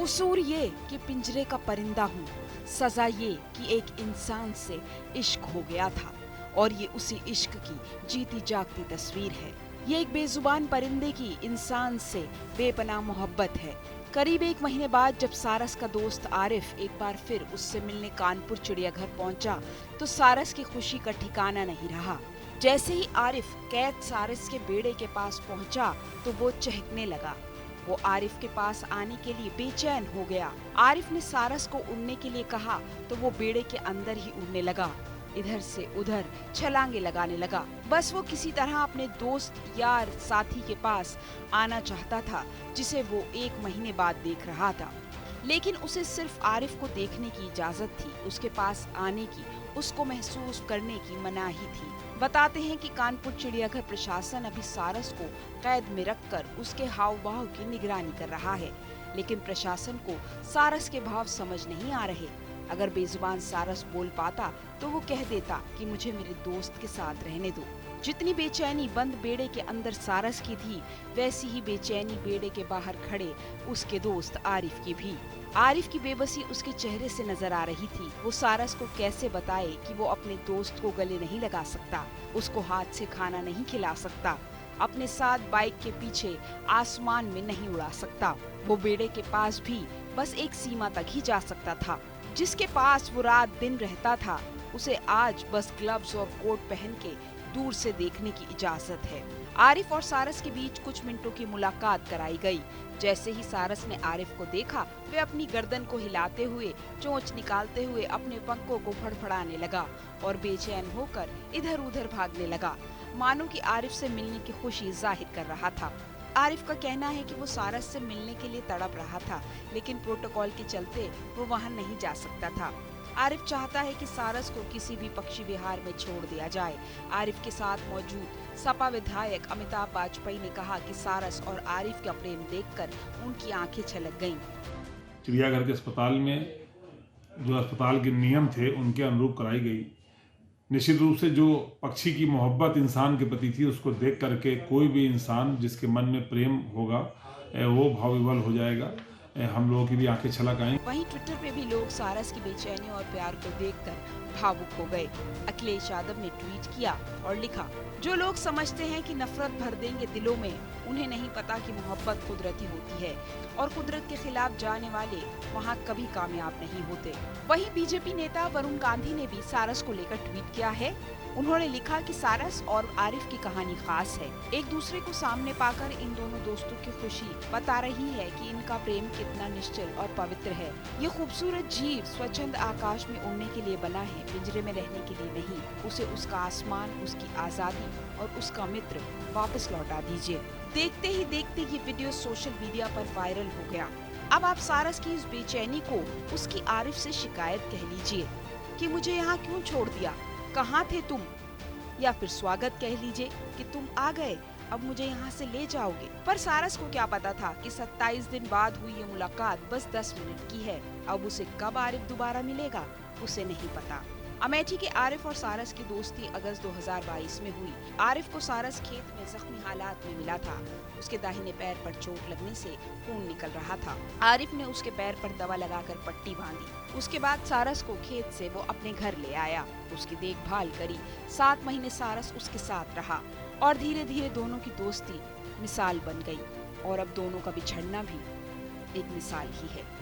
कसूर ये कि पिंजरे का परिंदा हूँ, सजा ये कि एक इंसान से इश्क हो गया था और ये उसी इश्क की जीती जागती तस्वीर है। ये एक बेजुबान परिंदे की इंसान से बेपनाह मोहब्बत है। करीब 1 महीने बाद जब सारस का दोस्त आरिफ एक बार फिर उससे मिलने कानपुर चिड़ियाघर पहुंचा, तो सारस की खुशी का ठिकाना नहीं रहा। जैसे ही आरिफ कैद सारस के बेड़े के पास पहुंचा, तो वो चहकने लगा। वो आरिफ के पास आने के लिए बेचैन हो गया। आरिफ ने सारस को उड़ने के लिए कहा तो वो बेड़े के अंदर ही उड़ने लगा, इधर से उधर छलांगे लगाने लगा। बस वो किसी तरह अपने दोस्त यार साथी के पास आना चाहता था, जिसे वो 1 महीने बाद देख रहा था। लेकिन उसे सिर्फ आरिफ को देखने की इजाजत थी, उसके पास आने की, उसको महसूस करने की मनाही थी। बताते हैं कि कानपुर चिड़ियाघर प्रशासन अभी सारस को कैद में रखकर उसके हाव भाव की निगरानी कर रहा है, लेकिन प्रशासन को सारस के भाव समझ नहीं आ रहे। अगर बेजुबान सारस बोल पाता तो वो कह देता कि मुझे मेरे दोस्त के साथ रहने दो। जितनी बेचैनी बंद बेड़े के अंदर सारस की थी, वैसी ही बेचैनी बेड़े के बाहर खड़े उसके दोस्त आरिफ की भी। आरिफ की बेबसी उसके चेहरे से नजर आ रही थी। वो सारस को कैसे बताए कि वो अपने दोस्त को गले नहीं लगा सकता, उसको हाथ से खाना नहीं खिला सकता, अपने साथ बाइक के पीछे आसमान में नहीं उड़ा सकता। वो बेड़े के पास भी बस एक सीमा तक ही जा सकता था। जिसके पास वो रात दिन रहता था, उसे आज बस ग्लव्स और कोट पहन के दूर से देखने की इजाजत है। आरिफ और सारस के बीच कुछ मिनटों की मुलाकात कराई गई। जैसे ही सारस ने आरिफ को देखा, वे अपनी गर्दन को हिलाते हुए, चोंच निकालते हुए अपने पंखों को फड़फड़ाने लगा और बेचैन होकर इधर उधर भागने लगा, मानो कि आरिफ से मिलने की खुशी जाहिर कर रहा था। आरिफ का कहना है कि वो सारस से मिलने के लिए तड़प रहा था, लेकिन प्रोटोकॉल के चलते वो वहां नहीं जा सकता था। आरिफ चाहता है कि सारस को किसी भी पक्षी विहार में छोड़ दिया जाए। आरिफ के साथ मौजूद सपा विधायक अमिताभ वाजपेयी ने कहा कि सारस और आरिफ का प्रेम देखकर उनकी आंखें छलक गईं। चिड़ियाघर के अस्पताल में जो अस्पताल के नियम थे उनके अनुरूप कराई गई। निश्चित रूप से जो पक्षी की मोहब्बत इंसान के प्रति थी, उसको देख करके कोई भी इंसान जिसके मन में प्रेम होगा वो भावविवल हो जाएगा। हम लोगों की भी आंखें छलक आएं। वहीं ट्विटर पे भी लोग सारस की बेचैनी और प्यार को देखकर भावुक हो गए। अखिलेश यादव ने ट्वीट किया और लिखा, जो लोग समझते हैं कि नफरत भर देंगे दिलों में, उन्हें नहीं पता कि मोहब्बत कुदरती होती है और कुदरत के खिलाफ जाने वाले वहाँ कभी कामयाब नहीं होते। वहीं बीजेपी नेता वरुण गांधी ने भी सारस को लेकर ट्वीट किया है। उन्होंने लिखा कि सारस और आरिफ की कहानी खास है। एक दूसरे को सामने पाकर इन दोनों दोस्तों की खुशी बता रही है कि इनका प्रेम कितना निश्चल और पवित्र है। ये खूबसूरत जीव स्वच्छंद आकाश में उड़ने के लिए बना है, पिंजरे में रहने के लिए नहीं। उसे उसका आसमान, उसकी आजादी और उसका मित्र वापस लौटा दीजिए। देखते ही देखते ये वीडियो सोशल मीडिया पर वायरल हो गया। अब आप सारस की इस बेचैनी को उसकी आरिफ से शिकायत कह लीजिए कि मुझे यहाँ क्यों छोड़ दिया, कहाँ थे तुम, या फिर स्वागत कह लीजिए कि तुम आ गए, अब मुझे यहाँ से ले जाओगे। पर सारस को क्या पता था कि 27 दिन बाद हुई ये मुलाकात बस 10 मिनट की है। अब उसे कब आरिफ दोबारा मिलेगा, उसे नहीं पता। अमेठी के आरिफ और सारस की दोस्ती अगस्त 2022 में हुई। आरिफ को सारस खेत में जख्मी हालात में मिला था। उसके दाहिने पैर पर चोट लगने से खून निकल रहा था। आरिफ ने उसके पैर पर दवा लगाकर पट्टी बांधी। उसके बाद सारस को खेत से वो अपने घर ले आया, उसकी देखभाल करी। 7 महीने सारस उसके साथ रहा और धीरे धीरे दोनों की दोस्ती मिसाल बन गई और अब दोनों का बिछड़ना भी एक मिसाल ही है।